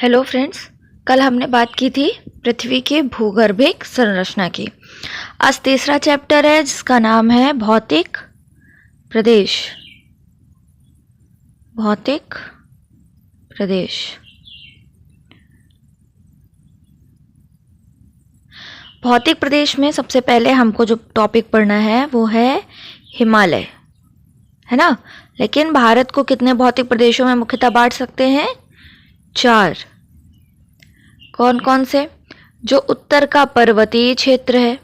Hello friends. कल हमने बात की थी पृथ्वी की भूगर्भिक संरचना की। आज तीसरा चैप्टर है जिसका नाम है भौतिक प्रदेश। भौतिक प्रदेश। भौतिक प्रदेश में सबसे पहले हमको जो टॉपिक पढ़ना है वो है हिमालय, है ना। लेकिन भारत को कितने भौतिक प्रदेशों में मुख्यतः बांट सकते हैं? 4। कौन कौन से? जो उत्तर का पर्वतीय क्षेत्र है,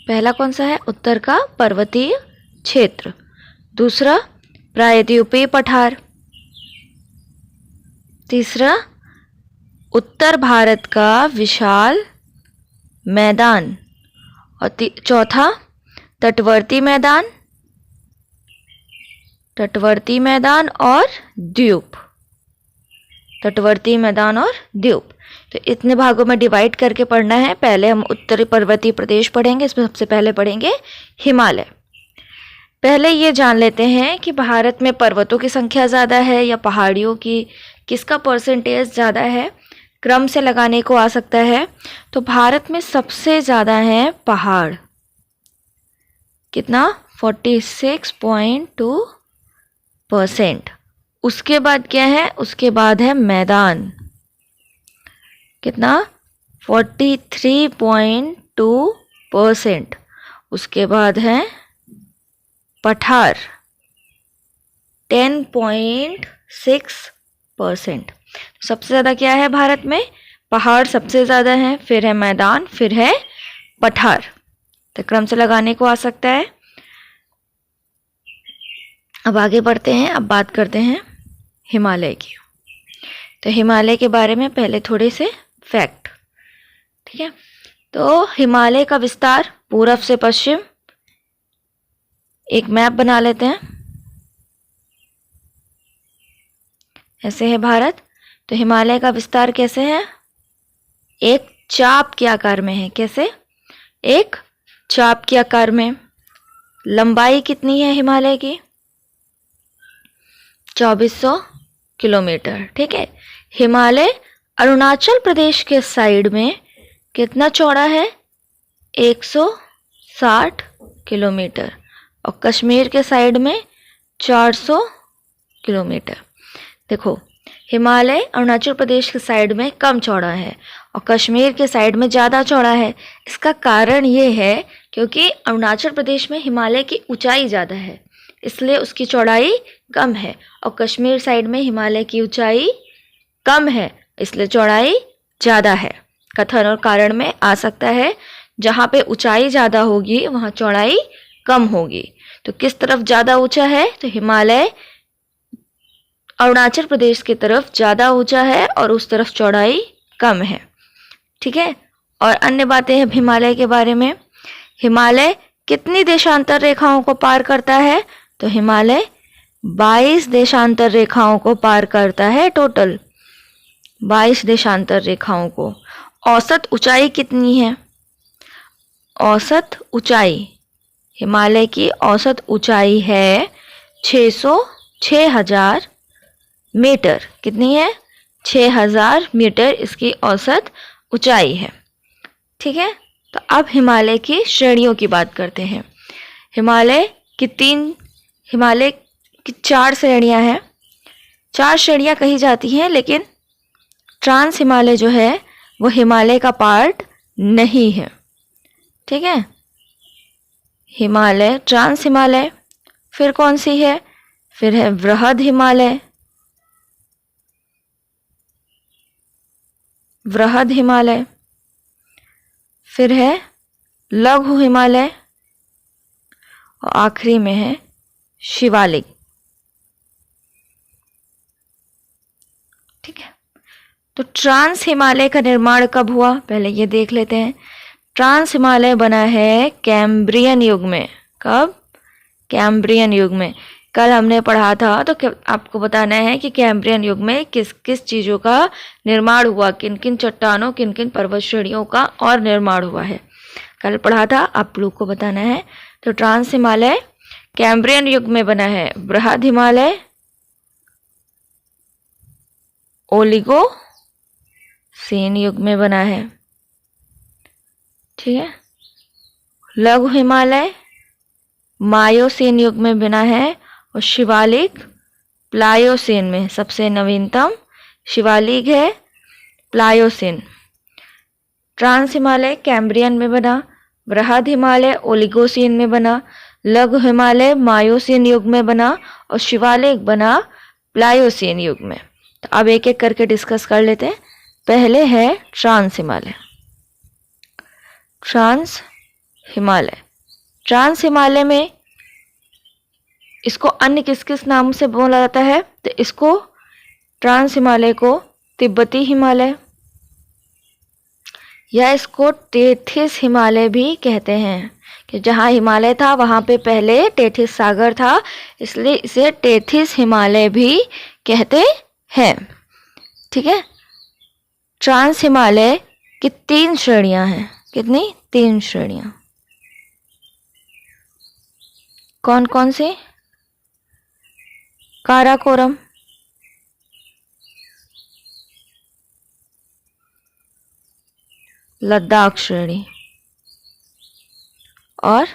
पहला कौन सा है? उत्तर का पर्वतीय क्षेत्र। दूसरा प्रायद्वीपीय पठार। तीसरा उत्तर भारत का विशाल मैदान। और चौथा तटवर्ती मैदान, तटवर्ती मैदान और द्वीप। तटवर्ती मैदान और द्वीप। तो इतने भागों में डिवाइड करके पढ़ना है। पहले हम उत्तरी पर्वतीय प्रदेश पढ़ेंगे। इसमें सबसे पहले पढ़ेंगे हिमालय। पहले ये जान लेते हैं कि भारत में पर्वतों की संख्या ज़्यादा है या पहाड़ियों की, किसका परसेंटेज ज़्यादा है। क्रम से लगाने को आ सकता है। तो भारत में सबसे ज़्यादा है पहाड़। कितना? 46.2%। उसके बाद क्या है? उसके बाद है मैदान। कितना? 43.2%। उसके बाद है पठार 10.6%। सबसे ज़्यादा क्या है भारत में? पहाड़ सबसे ज़्यादा है, फिर है मैदान, फिर है पठार। तो क्रम से लगाने को आ सकता है। अब आगे बढ़ते हैं। अब बात करते हैं हिमालय की। तो हिमालय के बारे में पहले थोड़े से फैक्ट, ठीक है। तो हिमालय का विस्तार पूरब से पश्चिम, एक मैप बना लेते हैं। ऐसे है भारत। तो हिमालय का विस्तार कैसे है? एक चाप के आकार में है। कैसे? एक चाप के आकार में। लंबाई कितनी है हिमालय की? 2400 किलोमीटर, ठीक है। हिमालय अरुणाचल प्रदेश के साइड में कितना चौड़ा है? 160 किलोमीटर। और कश्मीर के साइड में 400 किलोमीटर। देखो, हिमालय अरुणाचल प्रदेश के साइड में कम चौड़ा है और कश्मीर के साइड में ज़्यादा चौड़ा है। इसका कारण ये है क्योंकि अरुणाचल प्रदेश में हिमालय की ऊंचाई ज़्यादा है, इसलिए उसकी चौड़ाई कम है। और कश्मीर साइड में हिमालय की ऊंचाई कम है, इसलिए चौड़ाई ज़्यादा है। कथन और कारण में आ सकता है। जहाँ पे ऊंचाई ज़्यादा होगी वहाँ चौड़ाई कम होगी। तो किस तरफ ज़्यादा ऊंचा है? तो हिमालय अरुणाचल प्रदेश की तरफ ज़्यादा ऊंचा है और उस तरफ चौड़ाई कम है, ठीक है। और अन्य बातें हैं हिमालय के बारे में। हिमालय कितनी देशांतर रेखाओं को पार करता है? तो हिमालय 22 देशांतर रेखाओं को पार करता है। टोटल 22 देशांतर रेखाओं को। औसत ऊंचाई कितनी है? औसत ऊंचाई, हिमालय की औसत ऊंचाई है 6000 मीटर। कितनी है? 6000 मीटर इसकी औसत ऊंचाई है, ठीक है। तो अब हिमालय की श्रेणियों की बात करते हैं। हिमालय की 4 श्रेणियां हैं। 4 श्रेणियां कही जाती हैं, लेकिन ट्रांस हिमालय जो है वो हिमालय का पार्ट नहीं है, ठीक है। हिमालय, ट्रांस हिमालय। फिर कौन सी है? फिर है वृहद हिमालय। वृहद हिमालय। फिर है लघु हिमालय और आखिरी में है शिवालिक, ठीक है। तो ट्रांस हिमालय का निर्माण कब हुआ? पहले ये देख लेते हैं। ट्रांस हिमालय बना है कैम्ब्रियन युग में। कब? कैम्ब्रियन युग में। कल हमने पढ़ा था, तो आपको बताना है कि कैम्ब्रियन युग में किस किस चीज़ों का निर्माण हुआ, किन किन चट्टानों, किन किन पर्वत श्रेणियों का और निर्माण हुआ है। कल पढ़ा था, आप लोग को बताना है। तो ट्रांस हिमालय कैम्ब्रियन युग में बना है। वृहद हिमालय ओलिगो सेन युग में बना है। ठीक है, लघु हिमालय मायोसीन युग में बना है और शिवालिक प्लायोसीन में। सबसे नवीनतम शिवालिक है प्लायोसीन। ट्रांस हिमालय कैम्ब्रियन में बना, बृहद हिमालय ओलिगोसीन में बना, लघु हिमालय मायोसीन युग में बना और शिवालिक बना प्लायोसीन युग में। तो अब एक एक करके डिस्कस कर लेते हैं। पहले है trans Himalaya. Trans Himalaya, trans Himalaya में इसको अन्य किस किस नाम से बोला जाता है? तो इसको ट्रांस हिमालय को तिब्बती हिमालय या इसको टेथिस हिमालय भी कहते हैं, कि जहाँ हिमालय था वहाँ पे पहले टेथिस सागर था, इसलिए इसे टेथिस हिमालय भी कहते हैं। ठीक है, ट्रांस हिमालय की 3 श्रेणियां हैं। कितनी? 3 श्रेणियां। कौन कौन सी? काराकोरम, लद्दाख श्रेणी और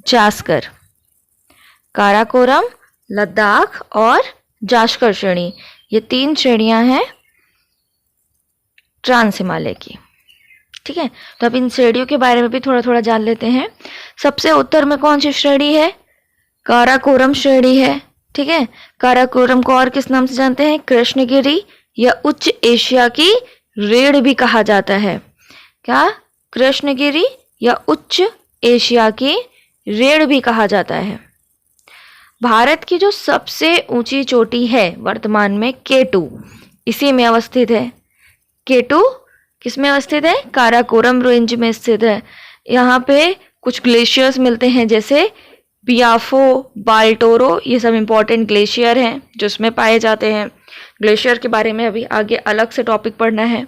जास्कर। काराकोरम, लद्दाख और जास्कर श्रेणी, ये 3 श्रेणियां हैं ट्रांस हिमालय की। ठीक है, तो अब इन श्रेणियों के बारे में भी थोड़ा थोड़ा जान लेते हैं। सबसे उत्तर में कौन सी श्रेणी है? काराकोरम श्रेणी है। ठीक है, काराकोरम को और किस नाम से जानते हैं? कृष्णगिरी या उच्च एशिया की रीढ़ भी कहा जाता है। क्या? कृष्णगिरी या उच्च एशिया की रीढ़ भी कहा जाता है। भारत की जो सबसे ऊंची चोटी है वर्तमान में K2 इसी में अवस्थित है। K2 किस में अवस्थित है? काराकोरम रेंज में स्थित है। यहाँ पे कुछ ग्लेशियर्स मिलते हैं, जैसे बियाफो, बाल्टोरो, ये सब इंपॉर्टेंट ग्लेशियर हैं जो इसमें पाए जाते हैं। ग्लेशियर के बारे में अभी आगे अलग से टॉपिक पढ़ना है।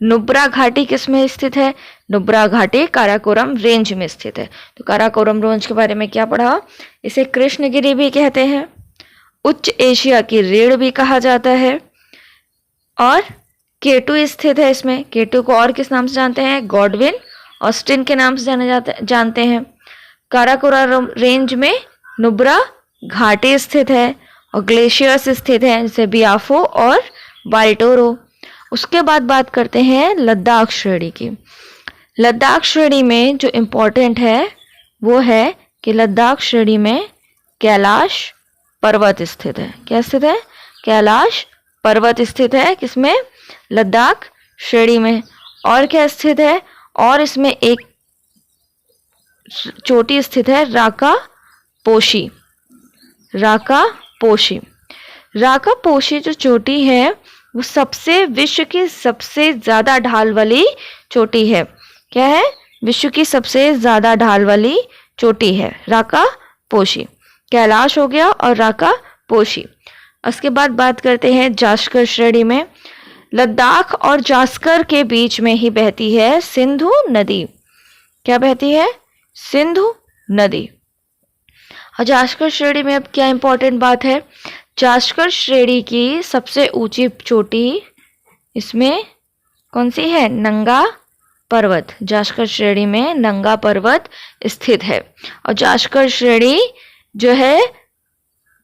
नुब्रा घाटी किस में स्थित है? नुब्रा घाटी काराकोरम रेंज में स्थित है। तो काराकोरम रेंज के बारे में क्या पढ़ा? इसे कृष्णगिरी भी कहते हैं, उच्च एशिया की रीढ़ भी कहा जाता है और K2 स्थित है इसमें। K2 को और किस नाम से जानते हैं? गॉडविन ऑस्टिन के नाम से जानते हैं। काराकोरम रेंज में नुब्रा घाटी स्थित है और ग्लेशियर्स स्थित हैं, जैसे बियाफो और बाल्टोरो। उसके बाद बात करते हैं लद्दाख श्रेणी की। लद्दाख श्रेणी में जो इम्पोर्टेंट है वो है कि लद्दाख श्रेणी में कैलाश पर्वत स्थित है। क्या स्थित है? कैलाश पर्वत स्थित है। किसमें? लद्दाख श्रेणी में। और क्या स्थित है? और इसमें एक चोटी स्थित है, राका पोशी। राका पोशी, राका पोशी जो चोटी है वो सबसे विश्व की सबसे ज्यादा ढाल वाली चोटी है। क्या है? विश्व की सबसे ज्यादा ढाल वाली चोटी है राका पोशी। कैलाश हो गया और राका पोशी। उसके बाद बात करते हैं जास्कर श्रेणी में। लद्दाख और जास्कर के बीच में ही बहती है सिंधु नदी। क्या बहती है? सिंधु नदी। और जास्कर श्रेणी में अब क्या इंपॉर्टेंट बात है? जास्कर श्रेणी की सबसे ऊंची चोटी इसमें कौन सी है? नंगा पर्वत। जास्कर श्रेणी में नंगा पर्वत स्थित है। और जास्कर श्रेणी जो है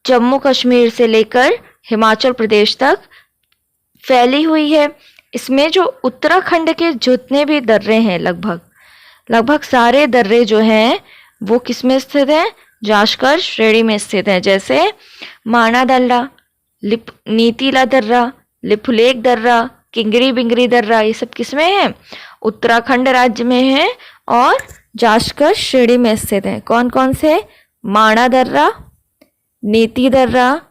जम्मू कश्मीर से लेकर हिमाचल प्रदेश तक फैली हुई है। इसमें जो उत्तराखंड के जितने भी दर्रे हैं लगभग सारे दर्रे जो हैं वो किस में स्थित हैं? जास्कर श्रेणी में स्थित है। जैसे माना दर्रा, नीतीला दर्रा, लिपुलेख दर्रा, किंगरी बिंगरी दर्रा, ये सब किस में है? उत्तराखंड राज्य में है और जास्कर श्रेणी में स्थित है। कौन कौन से? माना दर्रा, नीति दर्रा,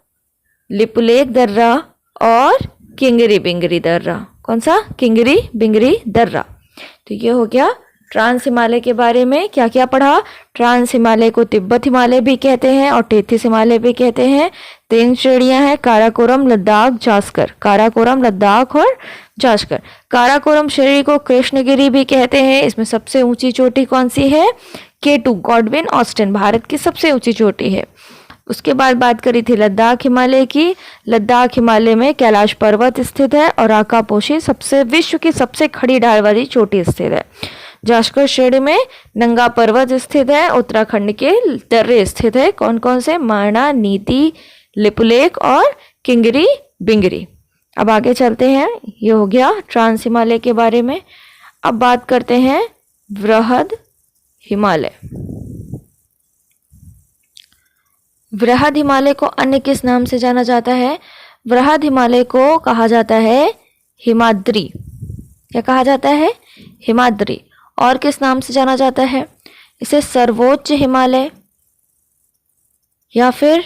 लिपुलेख दर्रा और किंगरी बिंगरी दर्रा। कौन सा? किंगरी बिंगरी दर्रा। तो ये हो गया ट्रांस हिमालय के बारे में। क्या क्या पढ़ा? ट्रांस हिमालय को तिब्बत हिमालय भी कहते हैं और टेथिस हिमालय भी कहते हैं। 3 श्रेणियां हैं, काराकोरम, लद्दाख, जास्कर। काराकोरम, लद्दाख और जास्कर। काराकोरम श्रेणी को कृष्णगिरी भी कहते हैं। इसमें सबसे ऊंची चोटी कौन सी है? K2 गॉडविन ऑस्टिन, भारत की सबसे ऊंची चोटी है। उसके बाद बात करी थी लद्दाख हिमालय की। लद्दाख हिमालय में कैलाश पर्वत स्थित है और आकापोशी सबसे विश्व की सबसे खड़ी ढाल वाली चोटी स्थित है। जास्कर श्रेणी में नंगा पर्वत स्थित है। उत्तराखंड के दर्रे स्थित है। कौन कौन से? माणा, नीति, लिपुलेख और किंगरी बिंगरी। अब आगे चलते हैं। ये हो गया ट्रांस हिमालय के बारे में। अब बात करते हैं वृहद हिमालय। वृहद हिमालय को अन्य किस नाम से जाना जाता है? वृहद हिमालय को कहा जाता है हिमाद्री। क्या कहा जाता है? हिमाद्री। और किस नाम से जाना जाता है? इसे सर्वोच्च हिमालय या फिर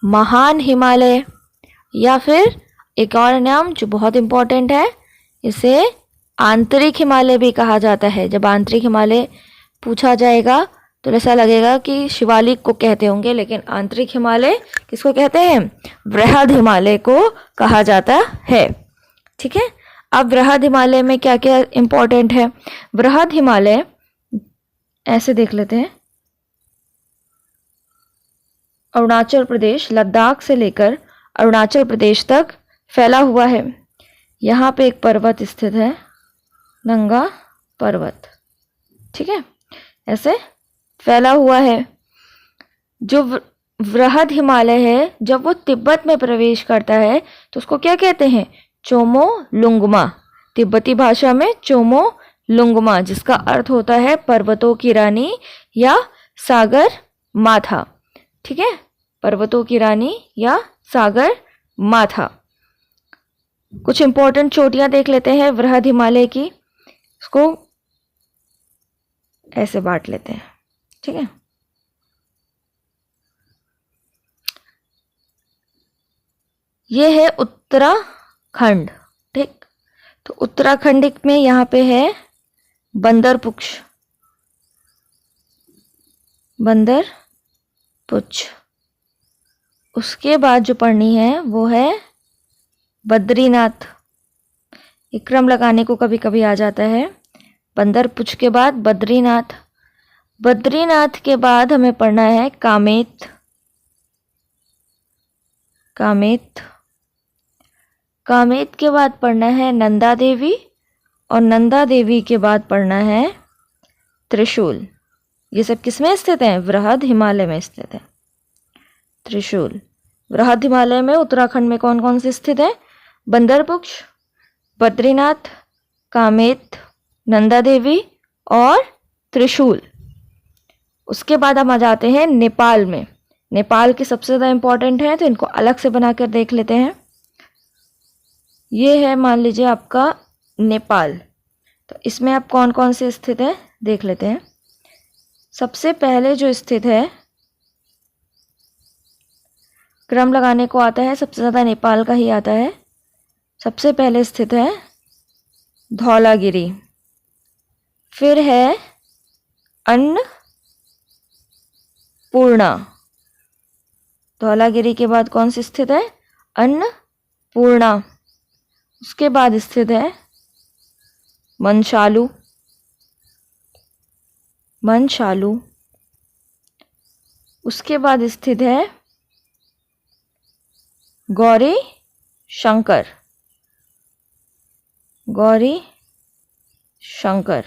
महान हिमालय या फिर एक और नाम जो बहुत इंपॉर्टेंट है, इसे आंतरिक हिमालय भी कहा जाता है। जब आंतरिक हिमालय पूछा जाएगा तो ऐसा लगेगा कि शिवालिक को कहते होंगे, लेकिन आंतरिक हिमालय किसको कहते हैं? वृहद हिमालय को कहा जाता है। ठीक है। अब वृहद हिमालय में क्या क्या इंपॉर्टेंट है? वृहद हिमालय ऐसे देख लेते हैं। अरुणाचल प्रदेश, लद्दाख से लेकर अरुणाचल प्रदेश तक फैला हुआ है। यहाँ पे एक पर्वत स्थित है, नंगा पर्वत। ठीक है, ऐसे फैला हुआ है। जो वृहद हिमालय है, जब वो तिब्बत में प्रवेश करता है तो उसको क्या कहते हैं? चोमो लुंगमा। तिब्बती भाषा में चोमो लुंगमा, जिसका अर्थ होता है पर्वतों की रानी या सागर माथा। ठीक है, पर्वतों की रानी या सागर माथा। कुछ इंपॉर्टेंट चोटियां देख लेते हैं वृहद हिमालय की। इसको ऐसे बांट लेते हैं। ठीक है, ये है उत्तराखंड। ठीक, तो उत्तराखंड में यहाँ पे है बंदरपुछ। बंदरपुछ। उसके बाद जो पढ़नी है वो है बद्रीनाथ। ये क्रम लगाने को कभी कभी आ जाता है। बंदरपुछ के बाद बद्रीनाथ। बद्रीनाथ के बाद हमें पढ़ना है कामेत। कामेत। कामेत के बाद पढ़ना है नंदा देवी और नंदा देवी के बाद पढ़ना है त्रिशूल। ये सब किसमें स्थित है? वृहद हिमालय में स्थित है। त्रिशूल वृहद हिमालय में उत्तराखंड में कौन कौन से स्थित है? बंदरपुछ, बद्रीनाथ, कामेत, नंदा देवी और त्रिशूल। उसके बाद हम आ जाते हैं नेपाल में। नेपाल की सबसे ज़्यादा इंपॉर्टेंट है, तो इनको अलग से बनाकर देख लेते हैं। ये है मान लीजिए आपका नेपाल। तो इसमें आप कौन कौन से स्थित है देख लेते हैं। सबसे पहले जो स्थित है, क्रम लगाने को आता है, सबसे ज़्यादा नेपाल का ही आता है। सबसे पहले स्थित है धौलागिरी, फिर है अन्नपूर्णा। धौलागिरी के बाद कौन सी स्थित है? अन्नपूर्णा। उसके बाद स्थित है मनशालू। मनशालू। उसके बाद स्थित है गौरी शंकर। गौरी शंकर।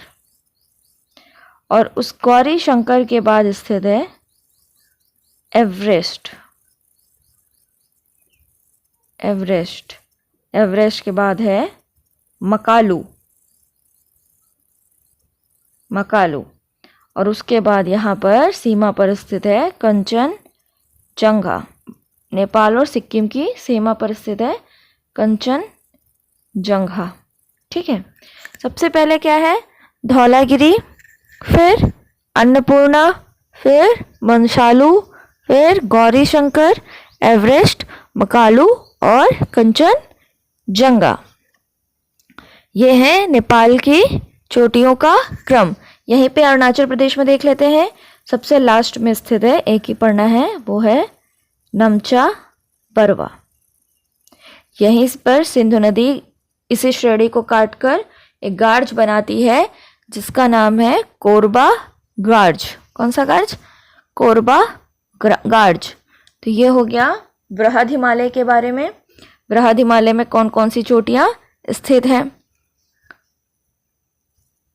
और उस गौरी शंकर के बाद स्थित है एवरेस्ट। एवरेस्ट। एवरेस्ट के बाद है मकालू। मकालू। और उसके बाद यहाँ पर सीमा पर स्थित है कंचनजंगा। नेपाल और सिक्किम की सीमा पर स्थित है कंचनजंगा। ठीक है, सबसे पहले क्या है? धौलागिरी, फिर अन्नपूर्णा, फिर मनशालू, फिर गौरी शंकर, एवरेस्ट, मकालू और कंचनजंगा। ये है नेपाल की चोटियों का क्रम। यहीं पे अरुणाचल प्रदेश में देख लेते हैं। सबसे लास्ट में स्थित है, एक ही पढ़ना है, वो है नमचा बरवा। यहीं पर सिंधु नदी इसी श्रेणी को काटकर एक गार्ज बनाती है, जिसका नाम है कोरबा गार्ज। कौन सा गार्ज? कोरबा गार्ज। तो ये हो गया बृहद हिमालय के बारे में। बृहद हिमालय में कौन कौन सी चोटियां स्थित हैं।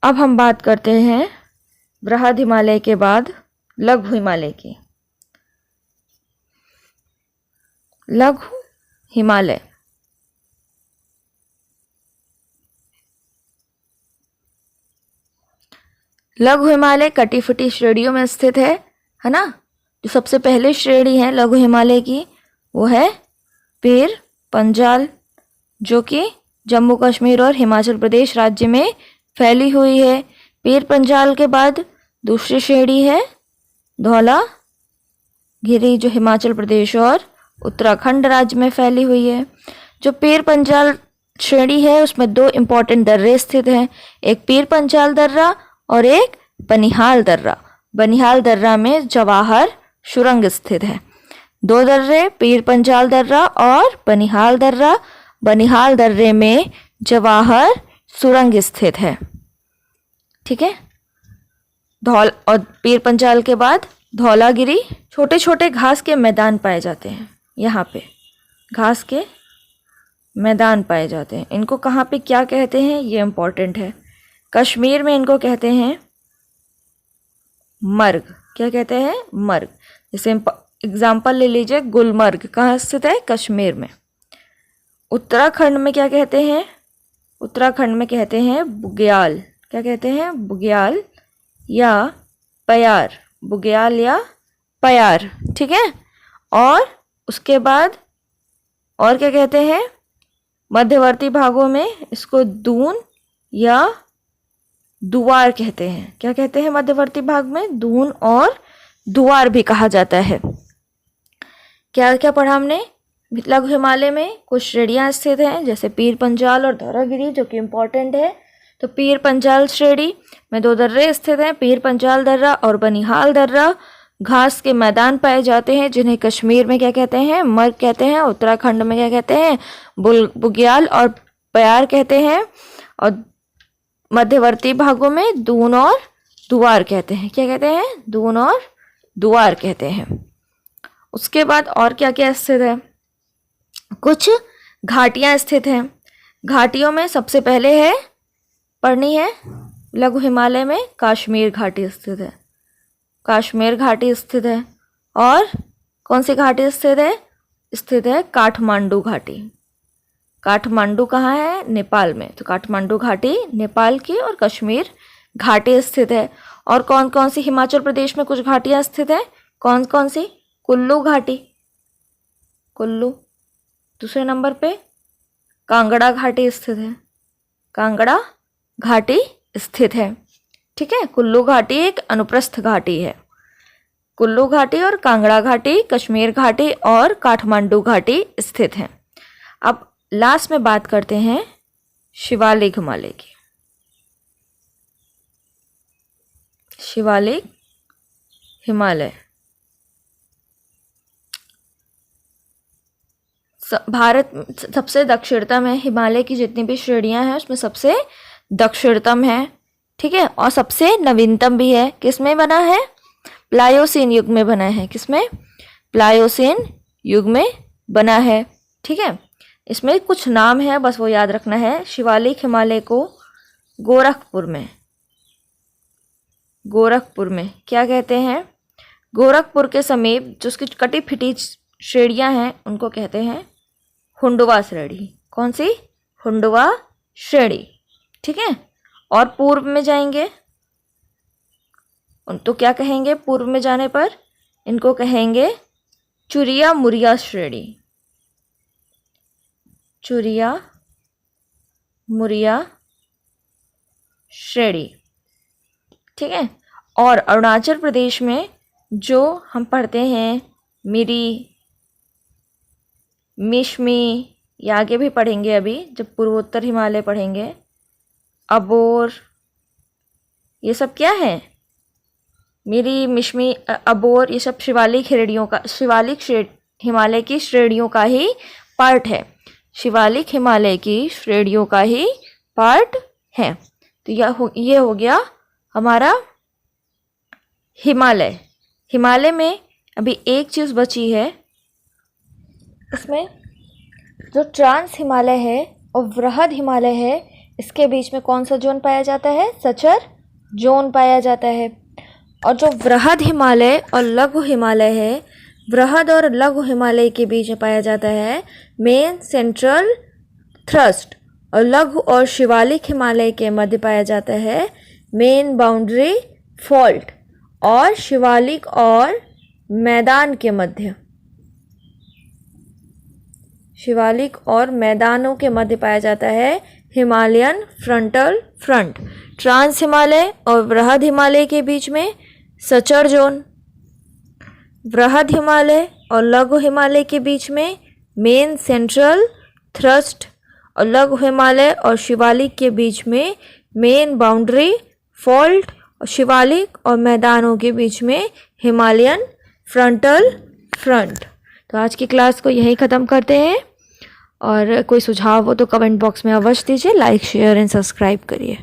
अब हम बात करते हैं बृहद हिमालय के बाद लघु हिमालय की। लघु हिमालय लघु हिमालय कटी फटी श्रेणियों में स्थित है ना। जो सबसे पहले श्रेणी है लघु हिमालय की वो है पीर पंजाल, जो कि जम्मू कश्मीर और हिमाचल प्रदेश राज्य में फैली हुई है। पीर पंजाल के बाद दूसरी श्रेणी है धौलागिरी, जो हिमाचल प्रदेश और उत्तराखंड राज्य में फैली हुई है। जो पीर पंजाल श्रेणी है उसमें दो इम्पोर्टेंट दर्रे स्थित हैं, एक पीर पंजाल दर्रा और एक बनिहाल दर्रा। बनिहाल दर्रा में जवाहर सुरंग स्थित है। दो दर्रे, पीर पंजाल दर्रा और बनिहाल दर्रा। बनिहाल दर्रे में जवाहर सुरंग स्थित है। ठीक है। और पीर पंजाल के बाद धौलागिरी। छोटे छोटे घास के मैदान पाए जाते हैं। यहाँ पे घास के मैदान पाए जाते हैं। इनको कहाँ पे क्या कहते हैं ये इम्पोर्टेंट है। कश्मीर में इनको कहते हैं मर्ग। क्या कहते हैं? मर्ग। जैसे एग्जाम्पल ले लीजिए, गुलमर्ग कहाँ स्थित है? कश्मीर में। उत्तराखंड में क्या कहते हैं? उत्तराखंड में कहते हैं बुग्याल। क्या कहते हैं? बुग्याल या पयार। बुग्याल या पयार। ठीक है। और उसके बाद और क्या कहते हैं? मध्यवर्ती भागों में इसको दून या दुआर कहते हैं। क्या कहते हैं? मध्यवर्ती भाग में दून और दुआर भी कहा जाता है। क्या क्या पढ़ा हमने? लघु हिमालय में कुछ श्रेणियाँ स्थित हैं, जैसे पीर पंजाल और धौलागिरी, जो कि इम्पोर्टेंट है। तो पीर पंजाल श्रेणी में दो दर्रे स्थित हैं, पीर पंजाल दर्रा और बनिहाल दर्रा। घास के मैदान पाए जाते हैं, जिन्हें कश्मीर में क्या कहते हैं? मर्ग कहते हैं। उत्तराखंड में क्या कहते हैं? बुग्याल और पयार कहते हैं। और मध्यवर्ती भागों में दून और दुआर कहते हैं। क्या कहते हैं? दून और दुआर कहते हैं। उसके बाद और क्या क्या स्थित है? कुछ घाटियां स्थित हैं। घाटियों में सबसे पहले है पढ़नी है लघु हिमालय में कश्मीर घाटी स्थित है। कश्मीर घाटी स्थित है। और कौन सी घाटी स्थित है? स्थित है काठमांडू घाटी। काठमांडू कहाँ है? नेपाल में। तो काठमांडू घाटी नेपाल की और कश्मीर घाटी स्थित है। और कौन कौन सी हिमाचल प्रदेश में कुछ घाटियाँ स्थित हैं? कौन कौन सी? कुल्लू घाटी। कुल्लू। दूसरे नंबर पे कांगड़ा घाटी स्थित है। कांगड़ा घाटी स्थित है। ठीक है। कुल्लू घाटी एक अनुप्रस्थ घाटी है। कुल्लू घाटी और कांगड़ा घाटी, कश्मीर घाटी और काठमांडू घाटी स्थित हैं। अब लास्ट में बात करते हैं शिवालिक हिमालय की। शिवालिक हिमालय भारत सबसे दक्षिणतम है। हिमालय की जितनी भी श्रेणियां हैं उसमें सबसे दक्षिणतम है। ठीक है। और सबसे नवीनतम भी है। किसमें बना है? प्लायोसीन युग में बना है। किसमें? प्लायोसीन युग में बना है। ठीक है। इसमें कुछ नाम है, बस वो याद रखना है। शिवालिक हिमालय को गोरखपुर में क्या कहते हैं? गोरखपुर के समीप जो उसकी कटी फिटी श्रेणियां हैं उनको कहते हैं हुंडवा श्रेणी। कौन सी? हुंडवा श्रेणी। ठीक है। और पूर्व में जाएंगे तो क्या कहेंगे? पूर्व में जाने पर इनको कहेंगे चुरिया मुरिया श्रेणी। चुरिया मुरिया श्रेणी। ठीक है। और अरुणाचल प्रदेश में जो हम पढ़ते हैं मिरी, मिशमी, या आगे भी पढ़ेंगे अभी जब पूर्वोत्तर हिमालय पढ़ेंगे, अबोर, ये सब क्या है? मिरी, मिशमी, अबोर, ये सब शिवालिक हिमालय की श्रेणियों का ही पार्ट है। शिवालिक हिमालय की श्रेणियों का ही पार्ट है। तो ये हो गया हमारा हिमालय। हिमालय में अभी एक चीज़ बची है इसमें जो ट्रांस हिमालय है और वृहद हिमालय है, इसके बीच में कौन सा जोन पाया जाता है? सचर जोन पाया जाता है। और जो वृहद हिमालय और लघु हिमालय है, वृहद और लघु हिमालय के बीच में पाया जाता है मेन सेंट्रल थ्रस्ट, और लघु और शिवालिक हिमालय के मध्य पाया जाता है मेन बाउंड्री फॉल्ट, और शिवालिक और मैदान के मध्य, शिवालिक और मैदानों के मध्य पाया जाता है Himalayan frontal front. Trans Himalaya और वृहद हिमालय के बीच में सचर जोन, वृहद हिमालय और लघु हिमालय के बीच में मेन सेंट्रल थ्रस्ट, और लघु हिमालय और शिवालिक के बीच में मेन बाउंड्री फॉल्ट, और शिवालिक और मैदानों के बीच में हिमालयन फ्रंटल फ्रंट। तो आज की क्लास को यहीं ख़त्म करते हैं, और कोई सुझाव हो तो कमेंट बॉक्स में अवश्य दीजिए। लाइक, शेयर एंड सब्सक्राइब करिए।